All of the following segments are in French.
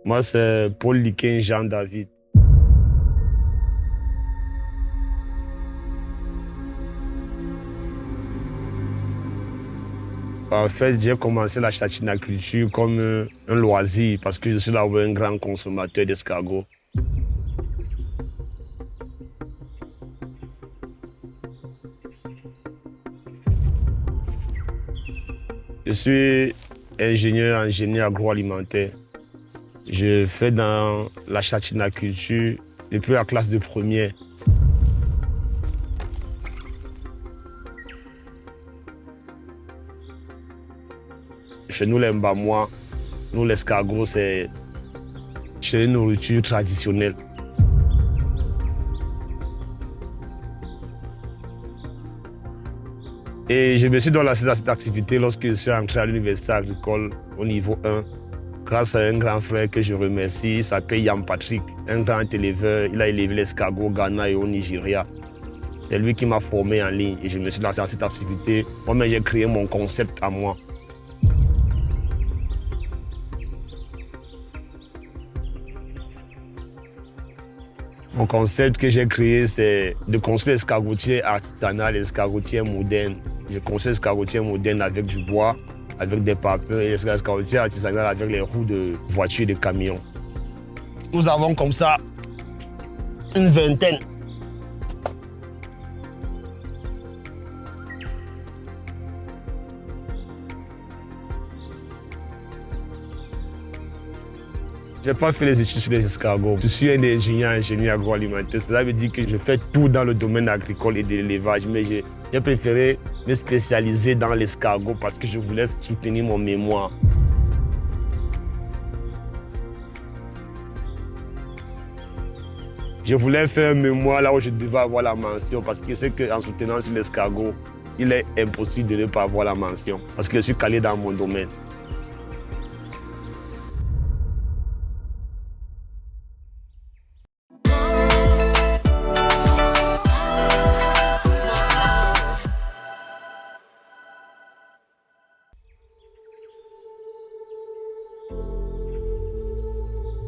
Moi, c'est Paul Liquin Jean David. En fait, j'ai commencé la châtinaculture comme un loisir parce que je suis là un grand consommateur d'escargots. Je suis ingénieur en génie agroalimentaire. Je fais dans la châtinaculture depuis la classe de première. Chez nous, les Mbamois, nous, l'escargot, c'est une nourriture traditionnelle. Et je me suis lancé dans cette activité lorsque je suis entré à l'université agricole au niveau 1, grâce à un grand frère que je remercie. Il s'appelle Yann Patrick, un grand éleveur. Il a élevé l'escargot au Ghana et au Nigeria. C'est lui qui m'a formé en ligne et je me suis lancé dans cette activité. Moi-même, j'ai créé mon concept à moi. Mon concept que j'ai créé, c'est de construire l'escargotier artisanal et l'escargotier moderne. Je construis l'escargotier moderne avec du bois, avec des papins, et l'escargotier artisanal avec les roues de voitures et de camions. Nous avons comme ça une vingtaine. Je n'ai pas fait les études sur les escargots. Je suis un ingénieur en génie agroalimentaire. Cela veut dire que je fais tout dans le domaine agricole et de l'élevage. Mais j'ai préféré me spécialiser dans l'escargot parce que je voulais soutenir mon mémoire. Je voulais faire un mémoire là où je devais avoir la mention parce que je sais qu'en soutenant sur l'escargot, il est impossible de ne pas avoir la mention parce que je suis calé dans mon domaine.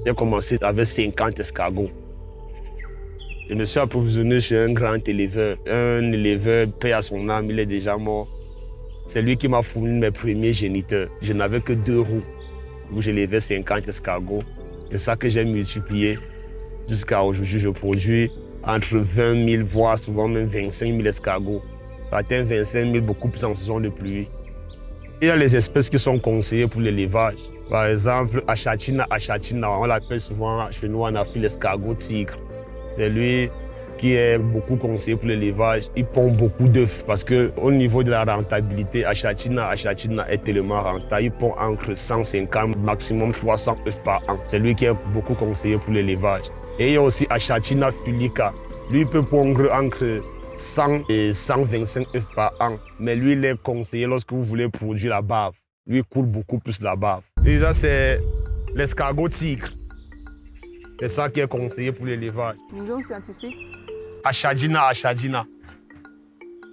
J'ai commencé avec 50 escargots. Je me suis approvisionné chez un grand éleveur. Un éleveur, paix à son âme, il est déjà mort. C'est lui qui m'a fourni mes premiers géniteurs. Je n'avais que 2 roues où j'élevais 50 escargots. C'est ça que j'ai multiplié. Jusqu'à aujourd'hui, je produis entre 20 000, voire souvent même 25 000 escargots. Ça atteint 25 000, beaucoup plus en saison de pluie. Il y a les espèces qui sont conseillées pour l'élevage. Par exemple, Achatina, on l'appelle souvent chez nous en Afrique l'escargot tigre. C'est lui qui est beaucoup conseillé pour l'élevage. Il pond beaucoup d'œufs parce qu'au niveau de la rentabilité, Achatina est tellement rentable. Il pond entre 150, maximum 300 œufs par an. C'est lui qui est beaucoup conseillé pour l'élevage. Et il y a aussi Achatina fulica. Lui peut pondre entre 100 et 125 œufs par an. Mais lui, il est conseillé lorsque vous voulez produire la bave. Lui, il coule beaucoup plus la bave. Et ça, c'est l'escargot tigre. C'est ça qui est conseillé pour l'élevage. Le nom scientifique? Achadina.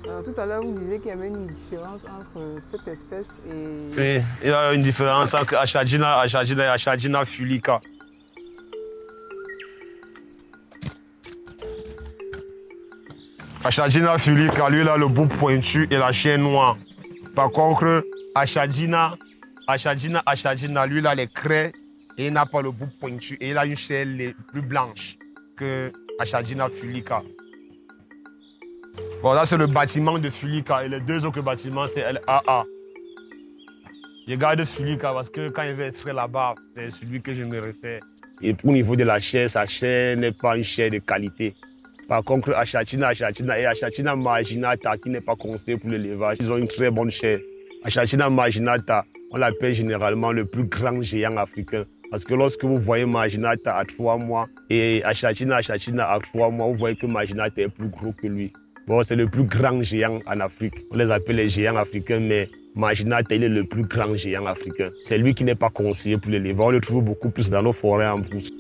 Alors, tout à l'heure, vous disiez qu'il y avait une différence entre cette espèce et... Oui, il y a une différence entre Achadina et Achadina fulica. Achadina fulica, lui, il a le bout pointu et la chair noire. Par contre, Achadina, lui, il a les craies et il n'a pas le bout pointu et il a une chair plus blanche que Achadina fulica. Bon, là, c'est le bâtiment de Fulica et les 2 autres bâtiments, c'est LAA. Je garde Fulica parce que quand il va extraire la barbe, c'est celui que je me réfère. Et au niveau de la chair, sa chair n'est pas une chair de qualité. Par contre, Achatina et Achatina marginata, qui n'est pas conseillé pour l'élevage, ils ont une très bonne chair. Achatina marginata, on l'appelle généralement le plus grand géant africain. Parce que lorsque vous voyez Marginata à 3 mois et Achatina à 3 mois, vous voyez que Marginata est plus gros que lui. Bon, c'est le plus grand géant en Afrique. On les appelle les géants africains, mais Marginata, il est le plus grand géant africain. C'est lui qui n'est pas conseillé pour l'élevage. On le trouve beaucoup plus dans nos forêts en brousse.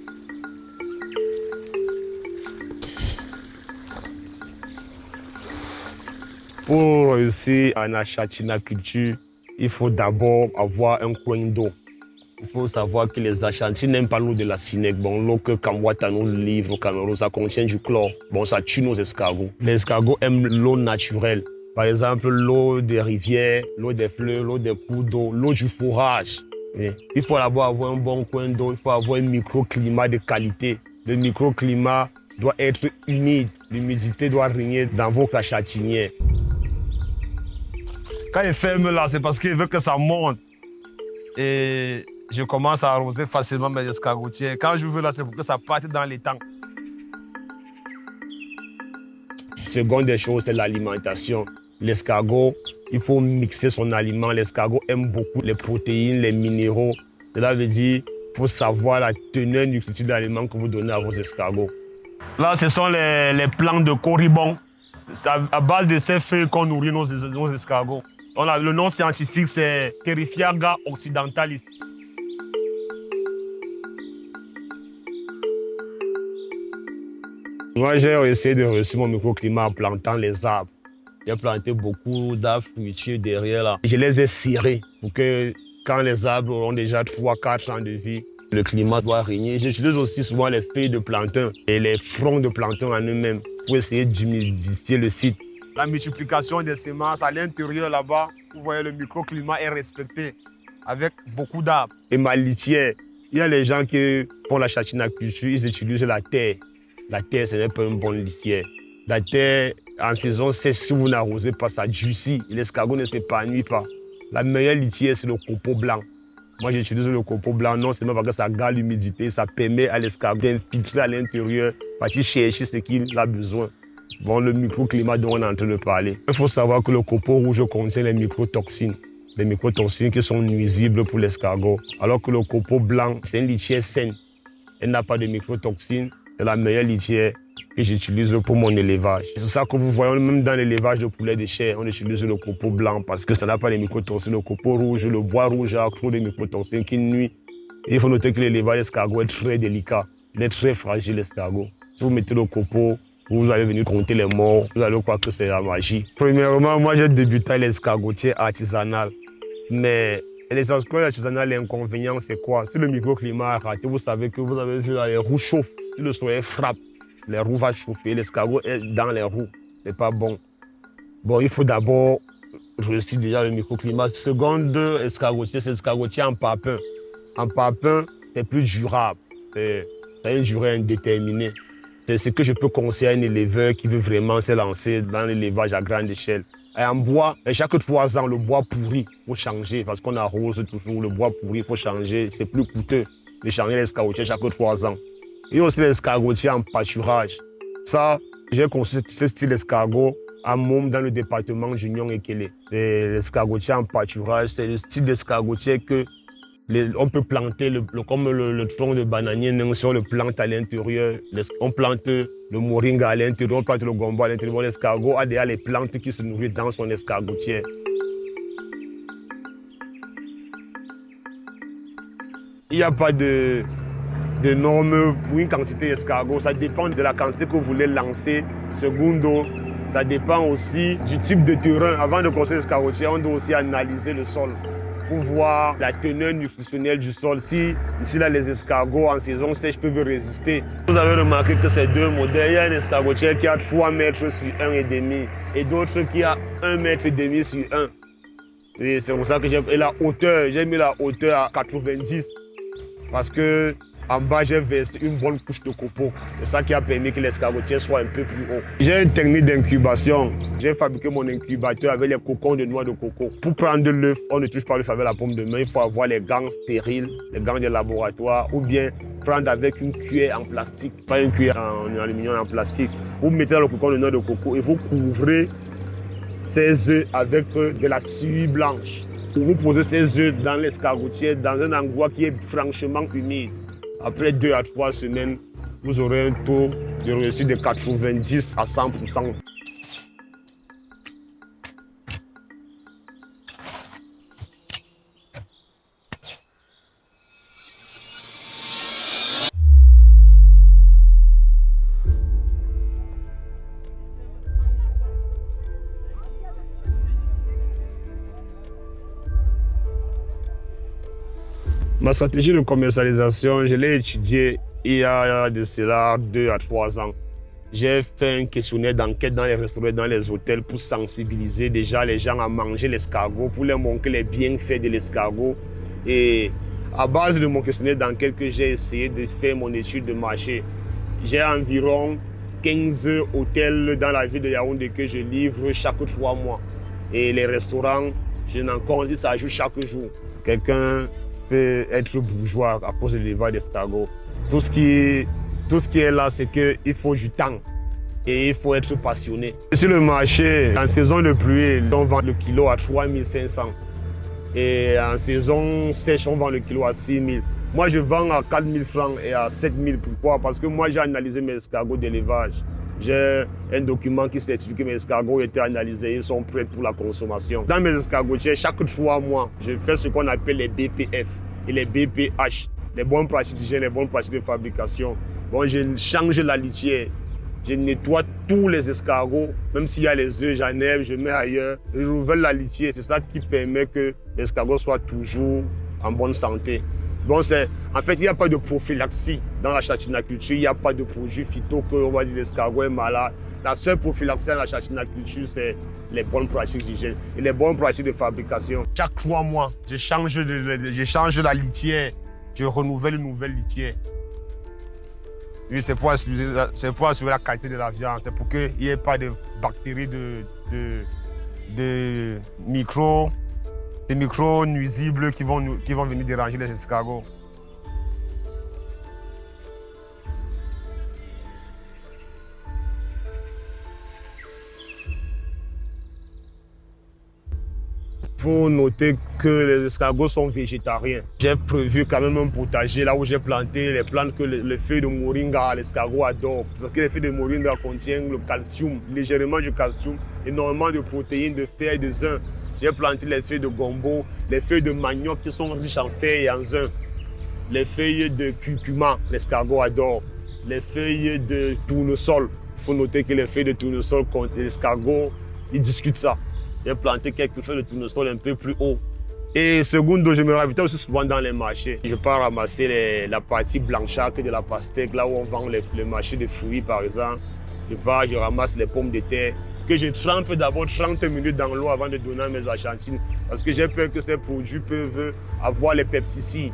Pour réussir en achatinaculture, il faut d'abord avoir un coin d'eau. Il faut savoir que les Achantis n'aiment pas l'eau de la Sinec. Bon, l'eau que Kamwata nous livre au Cameroun, ça contient du chlore. Bon, ça tue nos escargots. Les escargots aiment l'eau naturelle. Par exemple, l'eau des rivières, l'eau des fleuves, l'eau des cours d'eau, l'eau du fourrage. Oui. Il faut d'abord avoir un bon coin d'eau, il faut avoir un microclimat de qualité. Le microclimat doit être humide. L'humidité doit régner dans vos cachatinières. Quand il ferme là, c'est parce qu'il veut que ça monte. Et je commence à arroser facilement mes escargotières. Quand je veux là, c'est pour que ça parte dans les tanks. Seconde des choses, c'est l'alimentation. L'escargot, il faut mixer son aliment. L'escargot aime beaucoup les protéines, les minéraux. Cela veut dire qu'il faut savoir la teneur nutritive d'aliments que vous donnez à vos escargots. Là, ce sont les plantes de coribon. C'est à base de ces feuilles qu'on nourrit nos escargots. Le nom scientifique, c'est Terrifiaga occidentalis. Moi, j'ai essayé de réussir mon microclimat en plantant les arbres. J'ai planté beaucoup d'arbres fruitiers derrière là. Je les ai cirés pour que quand les arbres auront déjà 3-4 ans de vie, le climat doit régner. J'utilise aussi souvent les feuilles de plantain et les fronts de plantain en eux-mêmes pour essayer d'humidifier le site. La multiplication des semences à l'intérieur là-bas, vous voyez le microclimat est respecté avec beaucoup d'arbres. Et ma litière, il y a les gens qui font la châtinaculture, ils utilisent la terre. La terre, ce n'est pas une bonne litière. La terre, en saison sèche, si vous n'arrosez pas, ça durcit. L'escargot ne s'épanouit pas. La meilleure litière, c'est le copeau blanc. Moi, j'utilise le copeau blanc, non seulement parce que ça garde l'humidité, ça permet à l'escargot d'infiltrer à l'intérieur, partir chercher ce qu'il a besoin. Bon, le microclimat dont on est en train de parler. Il faut savoir que le copeau rouge contient les microtoxines. Les microtoxines qui sont nuisibles pour l'escargot. Alors que le copeau blanc, c'est une litière saine. Elle n'a pas de microtoxines. C'est la meilleure litière que j'utilise pour mon élevage. C'est ça que vous voyez, même dans l'élevage de poulets de chair, on utilise le copeau blanc parce que ça n'a pas de microtoxines. Le copeau rouge, le bois rouge a trop de microtoxines qui nuisent. Et il faut noter que l'élevage d'escargot est très délicat. Il est très fragile, l'escargot. Si vous mettez le copeau, vous allez venir compter les morts, vous allez croire que c'est la magie. Premièrement, moi j'ai débuté à l'escargotier artisanal. Mais l'escargotier artisanal, l'inconvénient, c'est quoi? Si le microclimat est raté, vous savez que vous avez vu là, les roues chauffent. Si le soleil frappe, les roues vont chauffer, l'escargot est dans les roues. C'est pas bon. Bon, il faut d'abord réussir déjà le microclimat. Seconde escargotier, c'est l'escargotier en papin. En papin, c'est plus durable. Ça a une durée indéterminée. C'est ce que je peux conseiller à un éleveur qui veut vraiment se lancer dans l'élevage à grande échelle. Et en bois, chaque 3 ans, le bois pourri, il faut changer parce qu'on arrose toujours. Le bois pourri, il faut changer. C'est plus coûteux de changer l'escargotier chaque 3 ans. Il y a aussi l'escargotier en pâturage. Ça, j'ai conçu ce style d'escargot à Môme dans le département du Nion-Ekele. L'escargotier en pâturage, c'est le style d'escargotier que on peut planter comme le tronc de bananier, si on le plante à l'intérieur, on plante le moringa à l'intérieur, on plante le gombo à l'intérieur. L'escargot a déjà les plantes qui se nourrissent dans son escargotier. Il n'y a pas de normes pour une quantité d'escargots. Ça dépend de la quantité que vous voulez lancer. Secondo, ça dépend aussi du type de terrain. Avant de construire l'escargotier, on doit aussi analyser le sol pour voir la teneur nutritionnelle du sol. Si ici là, les escargots en saison sèche peuvent résister. Vous avez remarqué que ces deux modèles, il y a un escargotier qui a 3 mètres sur 1,5 et d'autres qui a 1,5 mètre sur 1. Et c'est pour ça que j'ai mis la hauteur à 90 parce que en bas, j'ai versé une bonne couche de copeaux. C'est ça qui a permis que l'escargotier soit un peu plus haut. J'ai une technique d'incubation. J'ai fabriqué mon incubateur avec les cocons de noix de coco. Pour prendre l'œuf, on ne touche pas l'œuf avec la paume de main. Il faut avoir les gants stériles, les gants de laboratoire, ou bien prendre avec une cuillère en plastique, pas une cuillère en aluminium, en plastique. Vous mettez dans le cocon de noix de coco et vous couvrez ces œufs avec de la suie blanche. Vous posez ces œufs dans l'escargotier, dans un endroit qui est franchement humide. Après 2 à 3 semaines, vous aurez un taux de réussite de 90 à 100%. Ma stratégie de commercialisation, je l'ai étudiée il y a de cela 2 à 3 ans. J'ai fait un questionnaire d'enquête dans les restaurants, dans les hôtels pour sensibiliser déjà les gens à manger l'escargot, pour leur montrer les bienfaits de l'escargot. Et à base de mon questionnaire d'enquête que j'ai essayé de faire mon étude de marché, j'ai environ 15 hôtels dans la ville de Yaoundé que je livre chaque 3 mois. Et les restaurants, je n'en compte, ça ajoute chaque jour. Quelqu'un peut être bourgeois à cause de l'élevage d'escargot. Tout ce qui est là, c'est qu'il faut du temps et il faut être passionné. Sur le marché, en saison de pluie, on vend le kilo à 3500. Et en saison sèche, on vend le kilo à 6000. Moi, je vends à 4000 francs et à 7000. Pourquoi? Parce que moi, j'ai analysé mes escargots d'élevage. J'ai un document qui certifie que mes escargots ont été analysés, ils sont prêts pour la consommation. Dans mes escargotiers, chaque 3 mois, je fais ce qu'on appelle les BPF et les BPH, les bonnes pratiques d'hygiène, les bonnes pratiques de fabrication. Bon, je change la litière, je nettoie tous les escargots, même s'il y a les œufs, j'enlève, je mets ailleurs. Je renouvelle la litière, c'est ça qui permet que l'escargot soit toujours en bonne santé. Bon, en fait, il n'y a pas de prophylaxie dans la chachinaculture, il n'y a pas de produits phyto que on va dire l'escargot est malade. La seule prophylaxie dans la chachinaculture, c'est les bonnes pratiques d'hygiène et les bonnes pratiques de fabrication. Chaque 3 mois, je change la litière, je renouvelle une nouvelle litière. Oui, c'est pour assurer la qualité de la viande, c'est pour qu'il n'y ait pas de bactéries, de micros nuisibles qui vont venir déranger les escargots. Il faut noter que les escargots sont végétariens. J'ai prévu quand même un potager là où j'ai planté les plantes que les feuilles de moringa, l'escargot adore. Parce que les feuilles de moringa contiennent le calcium, légèrement du calcium, énormément de protéines, de fer et de zinc. J'ai planté les feuilles de gombo, les feuilles de manioc qui sont riches en fer et en zinc, les feuilles de curcuma, l'escargot adore, les feuilles de tournesol. Il faut noter que les feuilles de tournesol, l'escargot, ils discutent ça. J'ai planté quelques feuilles de tournesol un peu plus haut. Et secondo, je me ravitaille aussi souvent dans les marchés. Je pars ramasser la partie blanchâtre de la pastèque, là où on vend les marchés de fruits par exemple. Je ramasse les pommes de terre, que je trempe d'abord 30 minutes dans l'eau avant de donner à mes achantines. Parce que j'ai peur que ces produits peuvent avoir les pesticides.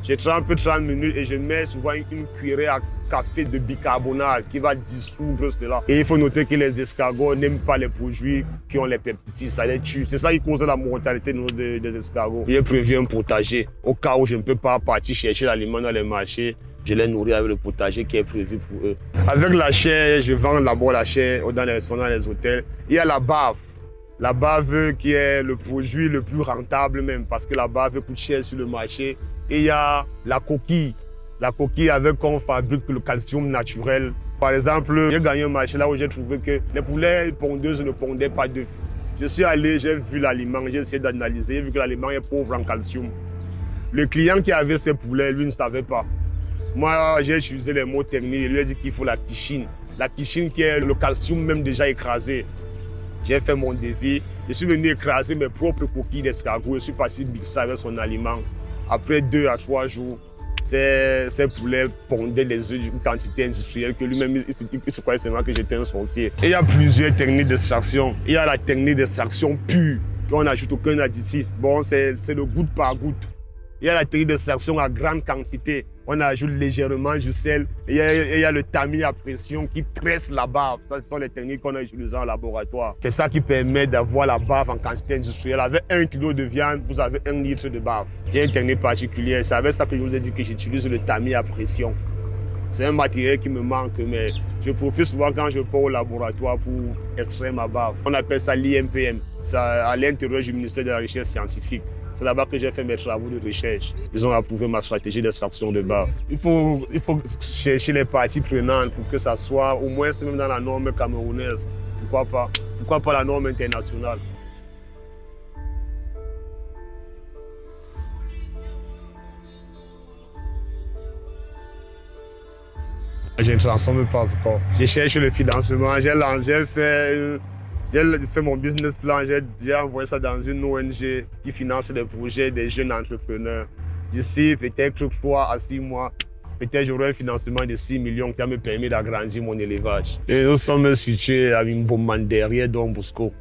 Je trempe 30 minutes et je mets souvent une cuillerée à café de bicarbonate qui va dissoudre cela. Et il faut noter que les escargots n'aiment pas les produits qui ont les pesticides, ça les tue. C'est ça qui cause la mortalité des escargots. J'ai prévu un potager. Au cas où je ne peux pas partir chercher l'aliment dans les marchés, je les nourris avec le potager qui est prévu pour eux. Avec la chair, je vends d'abord la chair dans les restaurants, dans les hôtels. Il y a la bave. La bave qui est le produit le plus rentable même parce que la bave coûte cher sur le marché. Et il y a la coquille. La coquille avec qu'on fabrique le calcium naturel. Par exemple, j'ai gagné un marché là où j'ai trouvé que les poulets pondeuses ne pondaient pas d'œufs. Je suis allé, j'ai vu l'aliment, j'ai essayé d'analyser, j'ai vu que l'aliment est pauvre en calcium. Le client qui avait ces poulets, lui ne savait pas. Moi, j'ai utilisé les mots techniques, je lui ai dit qu'il faut la quichine. La quichine qui est le calcium même déjà écrasé. J'ai fait mon devis, je suis venu écraser mes propres coquilles d'escargot, je suis parti mixer avec son aliment. Après 2 à 3 jours, ces poulets pondaient les œufs d'une quantité industrielle que lui-même, il se croyait seulement que j'étais un sorcier. Et il y a plusieurs techniques d'extraction. Il y a la technique d'extraction pure, qu'on n'ajoute aucun additif. Bon, c'est le goutte par goutte. Il y a la technique d'extraction à grande quantité. On ajoute légèrement du sel. Et il y a le tamis à pression qui presse la bave. Ça, ce sont les techniques qu'on a utilisées en laboratoire. C'est ça qui permet d'avoir la bave en quantité industrielle. Avec 1 kg de viande, vous avez 1 litre de bave. J'ai une technique particulière. C'est avec ça que je vous ai dit que j'utilise le tamis à pression. C'est un matériel qui me manque, mais je profite souvent quand je pars au laboratoire pour extraire ma bave. On appelle ça l'IMPM. C'est à l'intérieur du ministère de la Recherche scientifique. C'est là-bas que j'ai fait mes travaux de recherche. Ils ont approuvé ma stratégie d'extraction de bave. Il faut chercher les parties prenantes pour que ça soit au moins même dans la norme camerounaise. Pourquoi pas? Pourquoi pas la norme internationale? Je ne transforme pas encore. Je cherche le financement. J'ai fait mon business plan, j'ai envoyé ça dans une ONG qui finance des projets des jeunes entrepreneurs. D'ici peut-être 3 à 6 mois, peut-être j'aurai un financement de 6 millions qui va me permettre d'agrandir mon élevage. Et nous sommes situés à Mbomman derrière Don Bosco.